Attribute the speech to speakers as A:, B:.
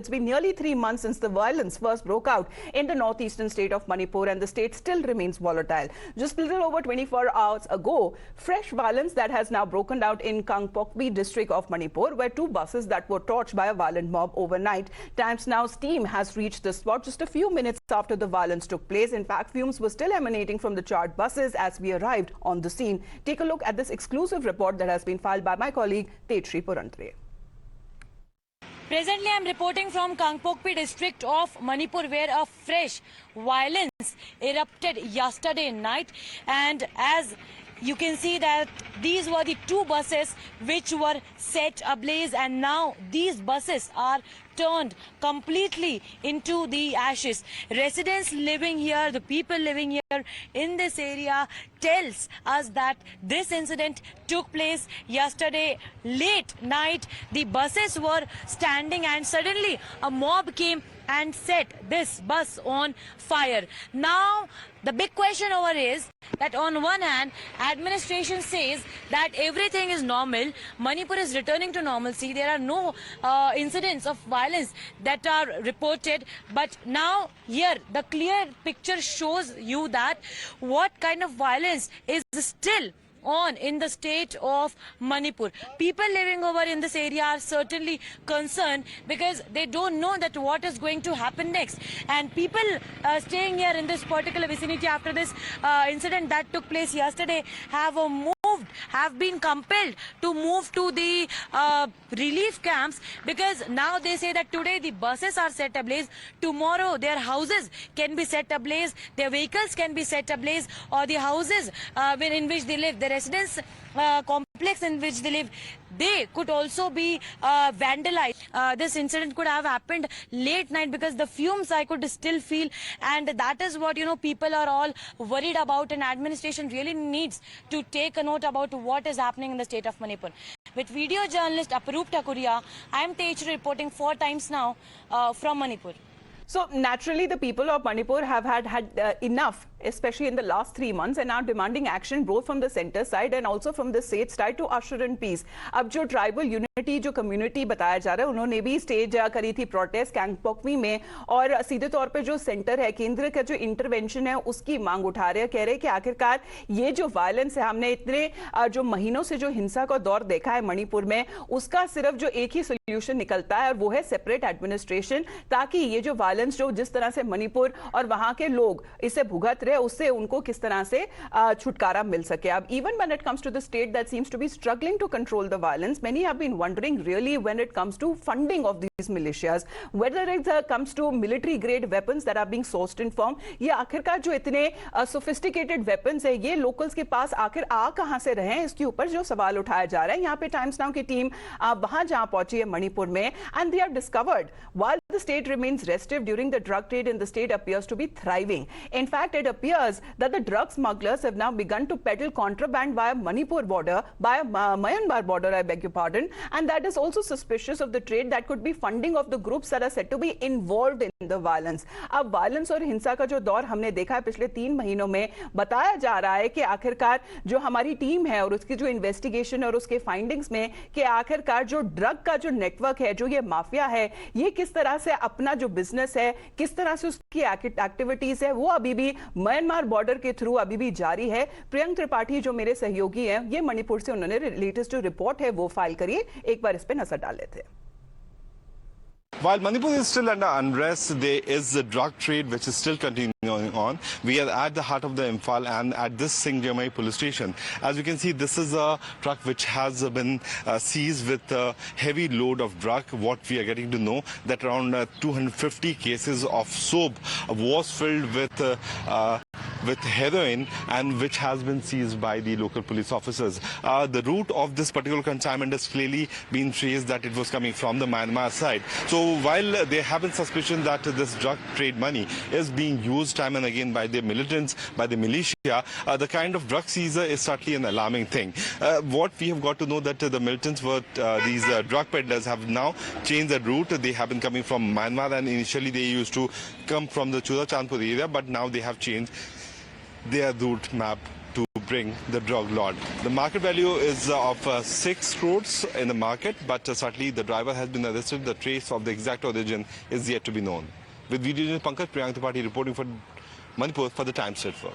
A: It's been nearly 3 months since the violence first broke out in the northeastern state of Manipur, and the state still remains volatile. Just a little over 24 hours ago, fresh violence that has now broken out in Kangpoki district of Manipur, where 2 buses that were torched by a violent mob overnight. Times Now's team has reached the spot just a few minutes after the violence took place. In fact, fumes were still emanating from the charred buses as we arrived on the scene. Take a look at this exclusive report that has been filed by my colleague Tetri Purandre.
B: Presently, I am reporting from Kangpoki district of Manipur, where a fresh violence erupted yesterday night, and as you can see that these were the 2 buses which were set ablaze, and now these buses are turned completely into the ashes. Residents living here, the people living here in this area tells us that this incident took place yesterday late night. The buses were standing and suddenly a mob came and set this bus on fire. Now the big question over is that on one hand, administration says that everything is normal, Manipur is returning to normalcy, there are no incidents of violence that are reported, but now here the clear picture shows you that what kind of violence is still on in the state of Manipur. People living over in this area are certainly concerned because they don't know that what is going to happen next, and people staying here in this particular vicinity after this incident that took place yesterday have been compelled to move to the relief camps, because now they say that today the buses are set ablaze, tomorrow their houses can be set ablaze, their vehicles can be set ablaze, or the houses in which they live, the residence complex in which they live, they could also be vandalized. This incident could have happened late night because the fumes I could still feel, and that is what people are all worried about, and administration really needs to take a note about what is happening in the state of Manipur. With video journalist Aparoop Takuria, I am Tej reporting 4 times now from Manipur.
A: So naturally, the people of Manipur have had enough, especially in the last 3 months, and are demanding action both from the center side and also from the state side to usher in peace. अब जो tribal unity जो community बताया जा रहा है, उन्होंने भी stage करी थी प्रोटेस्ट कैंगपोकी में, और सीधे तौर पे जो सेंटर है, केंद्र का जो इंटरवेंशन है, उसकी मांग उठा रहे हैं। कह रहे हैं कि आखिरकार ये जो वायलेंस है, हमने इतने जो महीनों से जो हिंसा का दौर देखा है मणिपुर में, उसका सिर्फ जो एक ही सोल्यूशन निकलता है और वो है सेपरेट एडमिनिस्ट्रेशन, ताकि ये जो जो जिस तरह से मणिपुर और वहां के लोग इसे भुगत रहे, उससे उनको किस तरह से छुटकारा मिल सके. अब even when it comes to the state that seems to be struggling to control the violence, many have been wondering really when it comes to funding of these militias, whether it comes to military grade weapons that are being sourced in firm, ये आखिरकार जो इतने sophisticated weapons है, ये locals के पास आखिर आ कहां से रहे हैं, इसके ऊपर जो सवाल उठाया जा रहा है. यहाँ पे टाइम्स नाउ की टीम वहां जहां पहुंची है मणिपुर में, and they have discovered while the state remains restive during the drug trade in the state appears to be thriving. In fact, it appears that the drug smugglers have now begun to peddle contraband via Manipur border, via Myanmar border, I beg your pardon, and that is also suspicious of the trade that could be funding of the groups that are said to be involved in the violence. अब violence और हिंसा का जो दौर हमने देखा है पिछले 3 महीनों में, बताया जा रहा है कि आखिरकार जो हमारी टीम है और उसकी जो इन्वेस्टिगेशन और उसके फाइंडिंग्स में कि आखिरकार जो ड्रग का जो नेटवर्क है, जो ये माफिया है, ये किस तरह से अपना जो बिजनेस है, किस तरह से उसकी एक्टिविटीज है, वो अभी भी म्यांमार बॉर्डर के थ्रू अभी भी जारी है. प्रियंक त्रिपाठी जो मेरे सहयोगी हैं, ये मणिपुर से उन्होंने लेटेस्ट जो रिपोर्ट है वो फाइल करी, एक बार इस पे नजर डाल लेते हैं.
C: While Manipur is still under unrest, there is a drug trade which is still continuing on. We are at the heart of the Imphal and at this Singjamai police station. As you can see, this is a truck which has been seized with a heavy load of drug. What we are getting to know that around 250 cases of soap was filled with heroin, and which has been seized by the local police officers. The route of this particular consignment has clearly been traced that it was coming from the Myanmar side. So while there have been suspicions that this drug trade money is being used time and again by the militants, by the militia, the kind of drug seizure is certainly an alarming thing. What we have got to know that the militants were, these drug peddlers have now changed the route. They have been coming from Myanmar, and initially they used to come from the Chudachandpur area, but now they have changed their route map to bring the drug lord. The market value is of 6 crores in the market, but certainly the driver has been arrested. The trace of the exact origin is yet to be known. With video journalist Pankaj Priyank Tripathi reporting for Manipur for the Times Network.